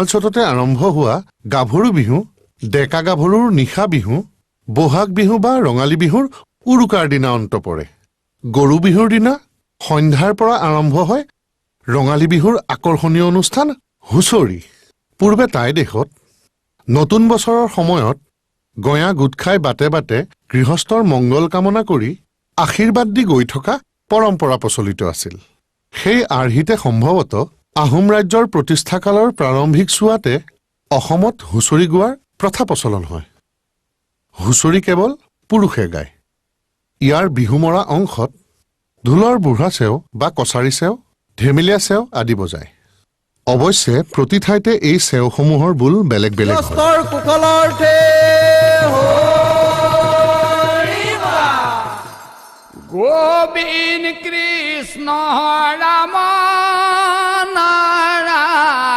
অঞ্চলতে আৰম্ভ হোৱা গাভৰু বিহু, ডেকা গাভৰুৰ নিশা বিহু, বহাগ বিহু বা ৰঙালী বিহুৰ উৰুকাৰ দিনা অন্ত পৰে। গৰু বিহুৰ দিনা সন্ধ্যাৰ পৰা আৰম্ভ হয় ৰঙালী বিহুৰ আকৰ্ষণীয় অনুষ্ঠান হুঁচৰি। পূৰ্বে টাই দেশত নতুন বছৰৰ সময়ত গঞা গোট খাই বাটে বাটে গৃহস্থৰ মংগল কামনা কৰি আশীৰ্বাদ দি গৈ থকা পৰম্পৰা প্ৰচলিত আছিল। সেই আৰ্হিতে সম্ভৱতঃ আহোম ৰাজ্যৰ প্ৰতিষ্ঠাকালৰ প্ৰাৰম্ভিক চোৱাতে অসমত হুঁচৰি গোৱাৰ প্ৰথা প্ৰচলন হয়। হুঁচৰি কেৱল পুৰুষে গায়। ইয়াৰ বিহুমৰা অংশত ঢোলৰ বুঢ়া চেও বা কছাৰী চেও, ধেমেলীয়া চেও আদি বজায়। অৱশ্যে প্ৰতি ঠাইতে এই চেওসমূহৰ বোল বেলেগ বেলেগ হয়। গোবিন্দ কৃষ্ণ ৰাম নাৰায়ণ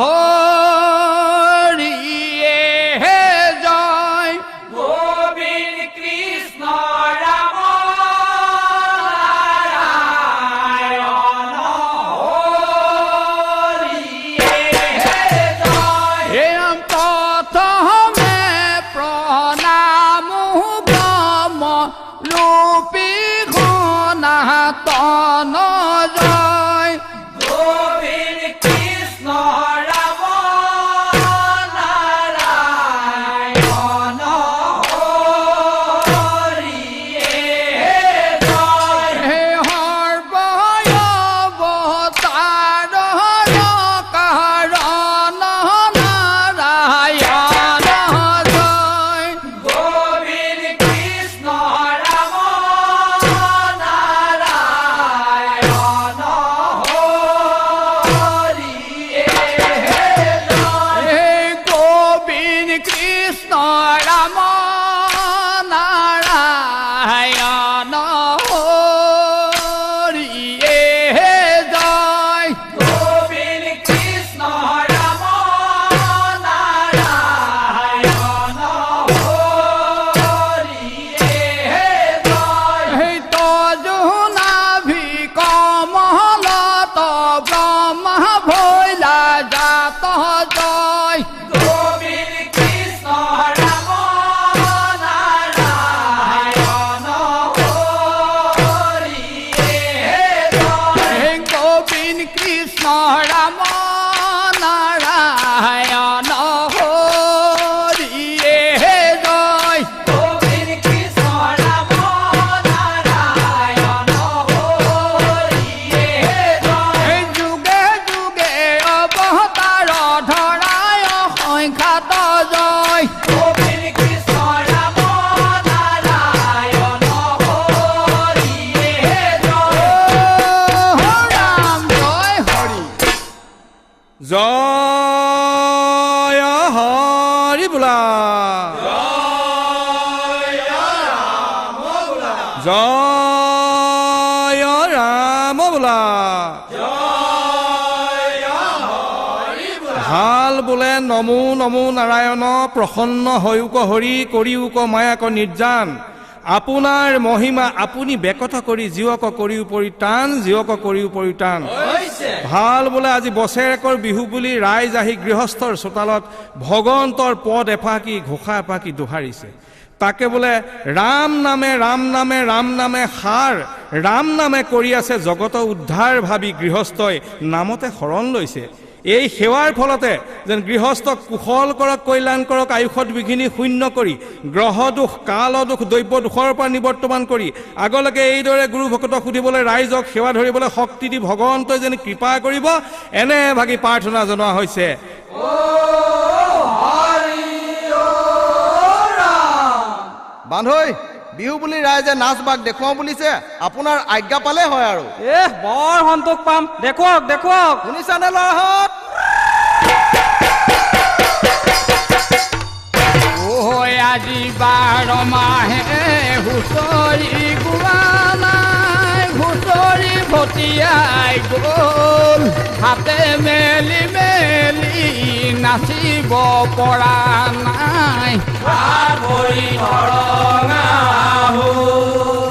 হৰিয়ে জয়। গোবিন্দ কৃষ্ণ ৰাম নাৰায়ণ হৰিয়ে জয়। হে প্ৰথমে প্ৰণাম লোপি ঘনাতন জয়। গোবিন্দ কৃষ্ণ ৰাম নাৰায়ণ হৰিয়ে জয়। হে সৰ্বয়ৱতাৰ কাৰণ নাৰায়ণ জয়। গোবিন্দ কৃষ্ণ কৃষ্ণ ৰাম নাৰায়ণ হৰিয়ে জয়। গোবিন্দ কৃষ্ণ ৰাম নাৰায়ণ হৰিয়ে জয়। তজুনাভি কমলত ব্ৰহ্মা ভৈলা জাত জয়। কৃষ্ণ ৰাম নাৰায়ণ হৰিয়ে জয়। গোবিন্দ কৃষ্ণ ৰাম নাৰায়ণ হৰিয়ে জয়। যুগে যুগে অৱতাৰ ধৰায় সংখ্যাত জয়। গোবিন্দ কৃষ্ণ ৰাম নাৰায়ণ হৰিয়ে জয়। জয় হৰি বোলা, জয় ৰাম বোলা, ভাল বোলে নমো নমো নাৰায়ণ। প্ৰসন্ন হয়ুক হৰি কৰিউক মায়াক নিৰ্জান। আপোনাৰ মহিমা আপুনি বেকত কৰি জীৱক কৰিও পৰিত্ৰাণ, জীৱক কৰিও পৰিত্ৰাণ। ভাল বোলে আজি বছেৰেকৰ বিহু বুলি ৰাইজ আহি গৃহস্থৰ চোতালত ভগৱন্তৰ পদ এফাকি ঘোষা এফাকি দোহাৰিছে। তাকে বোলে ৰাম নামে ৰাম নামে ৰাম নামে সাৰ, ৰাম নামে কৰি আছে জগত উদ্ধাৰ ভাবি গৃহস্থই নামতে শৰণ লৈছে। এই সেৱাৰ ফলতে যেন গৃহস্থক কুশল কৰক, কল্যাণ কৰক, আয়ুষত বিঘিনি শূন্য কৰি গ্ৰহ দুখ, কাল দুখ, দৈব্য দুখৰ পৰা নিবৰ্তমান কৰি আগলৈকে এইদৰে গুৰু ভকতক সুধিবলৈ, ৰাইজক সেৱা ধৰিবলৈ শক্তি দি ভগৱন্তই যেন কৃপা কৰিব, এনে ভাগি প্ৰাৰ্থনা জনোৱা হৈছে। বান্ধৈ বিহু বুলি ৰাইজে নাচ বাগ দেখুৱাওঁ বুলিছে, আপোনাৰ আজ্ঞা পালে হয় আৰু। বৰ সন্তোষ পাম, দেখুৱাওক দেখুৱাওক। শুনিছানে ল'ৰাহঁত? আজি 12 মাহে হুঁচৰি গোৱা নাই, হুঁচৰি ভটিয়াই গ'ল। হাতে মেলি মেলি নাচিব পৰা নাই, হাত ভৰি ধৰঙা হ'ল।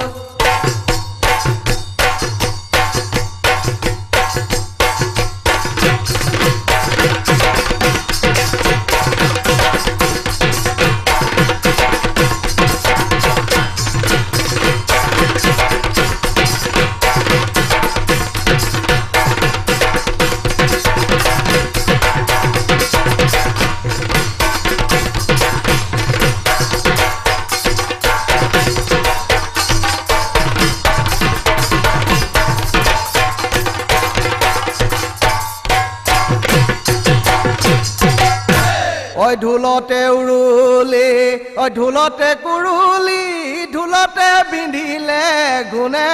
ঐ ঢোলতে উৰুলি ঐ ঢোলতে কুৰুলি ঢোলতে বিন্ধিলে গুণে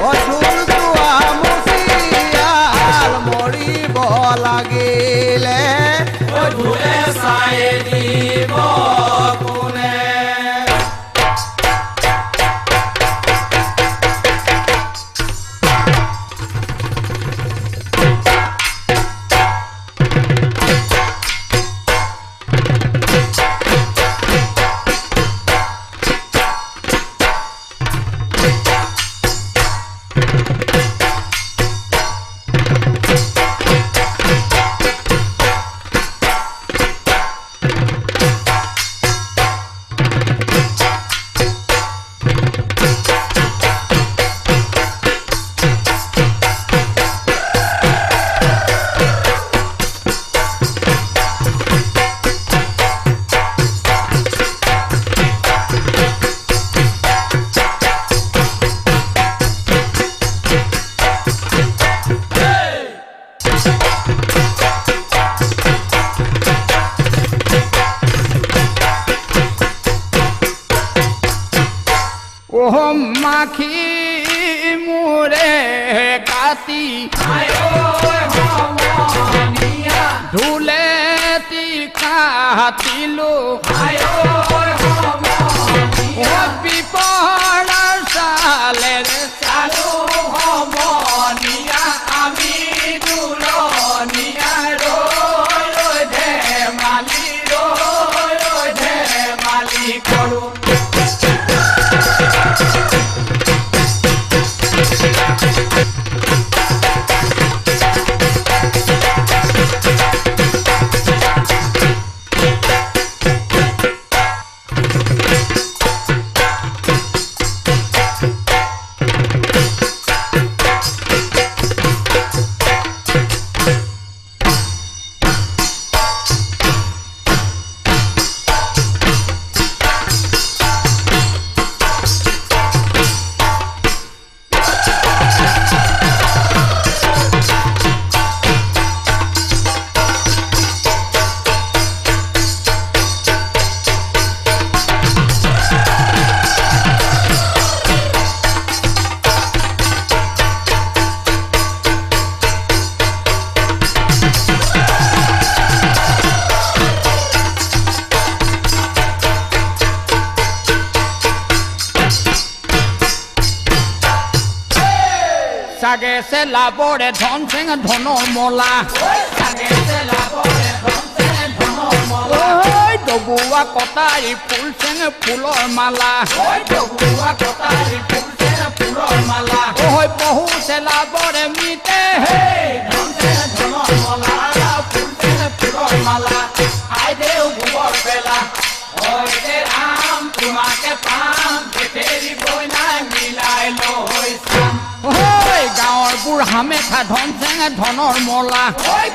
ঐ ঢোল যোৱা মুচিয়াল মৰিব লাগিলে ঐ ঢোলে চাই দিব কোনে মাখি মোৰে কাটি ঢোলেটি কাটিলো বিপৰাৰ চালেৰে চালো সমনীয়া আমি দুলনীয়া ৰৈ ধেমালি কৰো Sage se labore dhon sing dhono mola Sage se labore dhon sing dhono mola Oi dobuwa kotai phul sing phulor mala Oi dobuwa kotai phul sing phulor mala Oi bahu se labore mite hey dhon sing dhono mola phul sing phulor mala Ai deu gubor pela Oi de ram tumake pam teri boina milai lo hoi sam গাঁৱৰ বুঢ়া মেথা ধন চেঙে ধনৰ মলা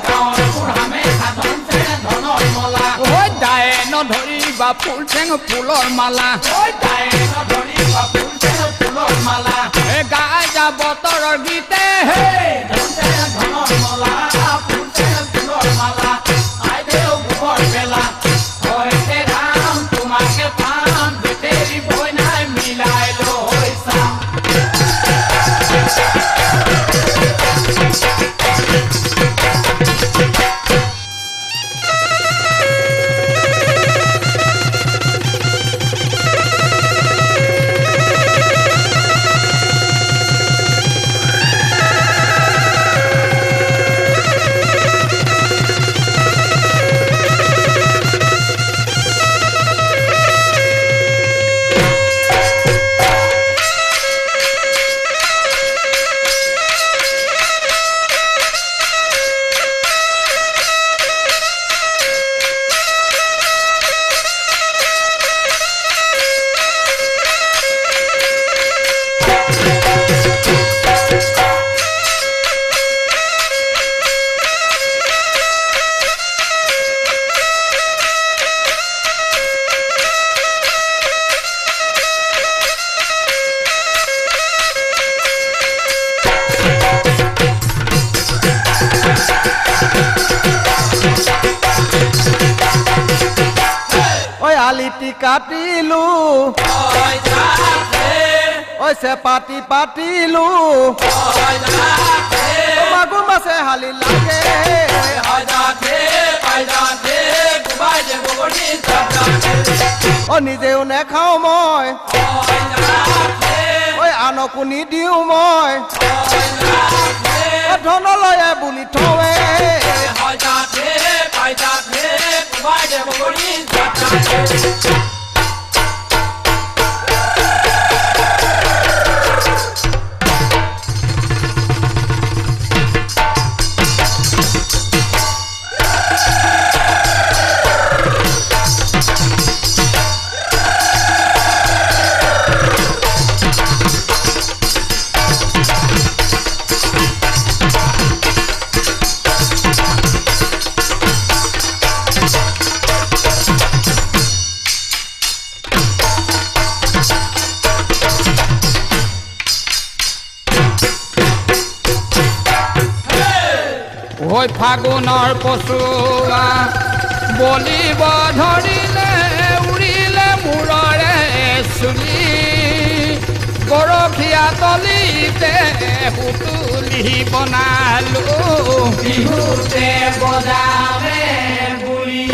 গাঁৱৰ বুঢ়া মেথা ধন চেঙে ধনৰ মলা দায়ে নধৰিবা ফুল চেঙ ফুলৰ মালা দায়ে নধৰিবা ফুল চেঙ ফুলৰ মালা গাই যা বতৰৰ গীতে ধন চেঙে ধনৰ মলা ফুল চেঙ ফুলৰ মালা আই দেউ গোবৰ বেলা হৈছে ৰাম তোমাকে পাম বেটেৰী বইনাই মিলাই লৈ চাম ইটি কাটিলো ঐ চেপাতি পাতিলো মাগুৰ মাছে হালি লাগে নিজেও নেখাওঁ মই ঐ আনকো নিদিওঁ মই ধনলয়ে বুলি থৱে হৈ ফাগুনৰ পচুৱা বলিব ধৰিলে উৰিলে মূৰৰে চুলি গৰখীয়া তলিতে সুতুলি বনালো বিহুতে বজাবে বুঢ়ী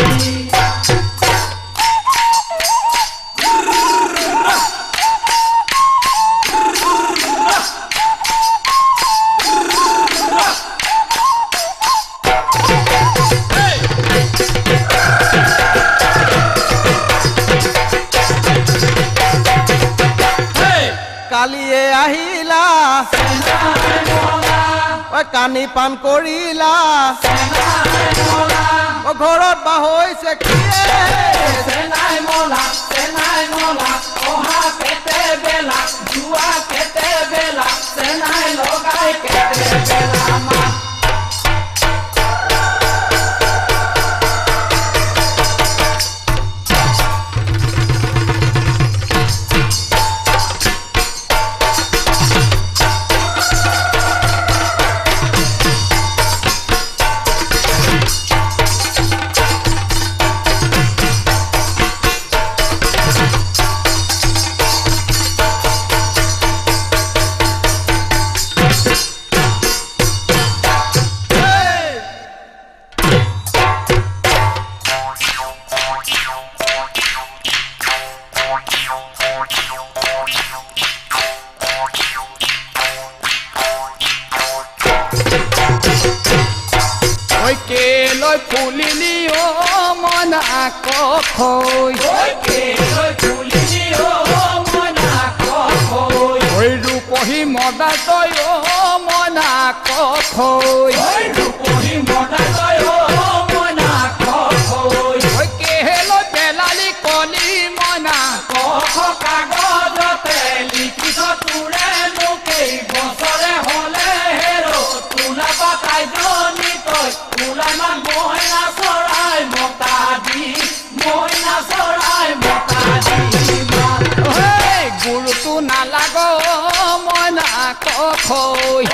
কালিয়ে আহিলা কানি পান কৰিলা ঘৰত বা হৈছে ফুলিলি ও মনা কখৈ ৰূপহী মদা তই ও মনা কখৈ কেহেলৈ পেলালি কলি মনা কখ কাগজতে লিখিছ তোৰে লোকেই বছৰে হলে হেৰ তোলা পাতাই জনি তই তোলামান মইনা চৰাই মতা দি গুৰুটো নালাগ মইনা কখৈ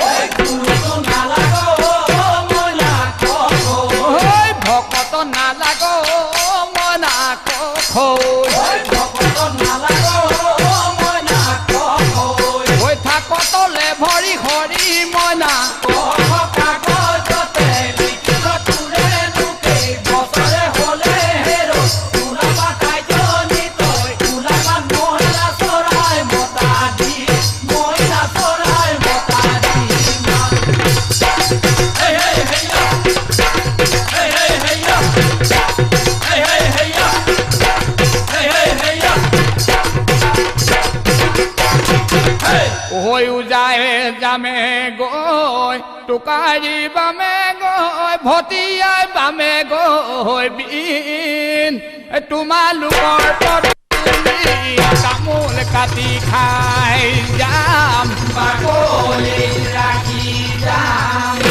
ভকত নালাগ মইনা কখৈ হৈ থাকতলে ভৰি হৰি মইনা হৈও যায় যামে গৈ টোকাৰি বামে গৈ ভটিয়াই বামে গৈ বিন তোমালোকৰ তামোল কাটি খাই যাম বাকলি ৰাখি যাম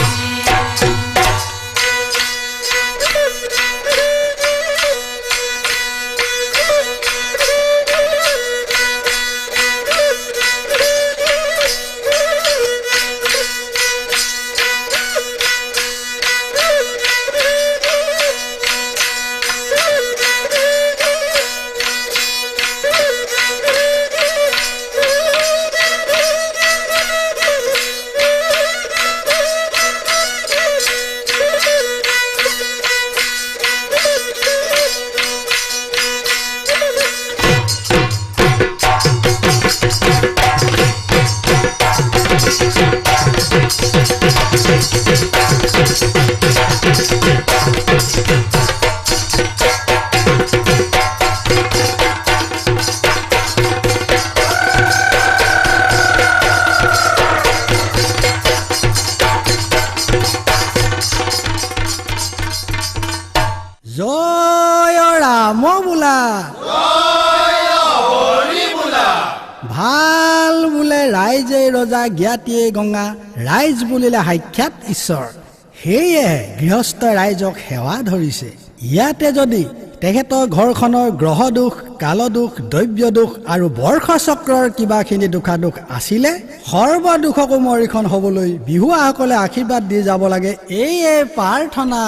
জয় ৰাম বোলা ভাল বোলে ৰাইজে ৰজা জ্ঞাতিয়ে গংগা ৰাইজ বুলিলে সাক্ষাৎ ঈশ্বৰ সেয়েহে গৃহস্থ ৰাইজক সেৱা ধৰিছে ইয়াতে যদি তেখেতৰ ঘৰখনৰ গ্ৰহ দোষ কাল দোষ দৈব্য দোষ আৰু বৰ্ষ চক্ৰৰ কিবাখিনি দুখাদোষ আছিলে সৰ্ব দুখকো মৰিখন হ'বলৈ বিহুৱাসকলে আশীৰ্বাদ দি যাব লাগে এইয়ে প্ৰাৰ্থনা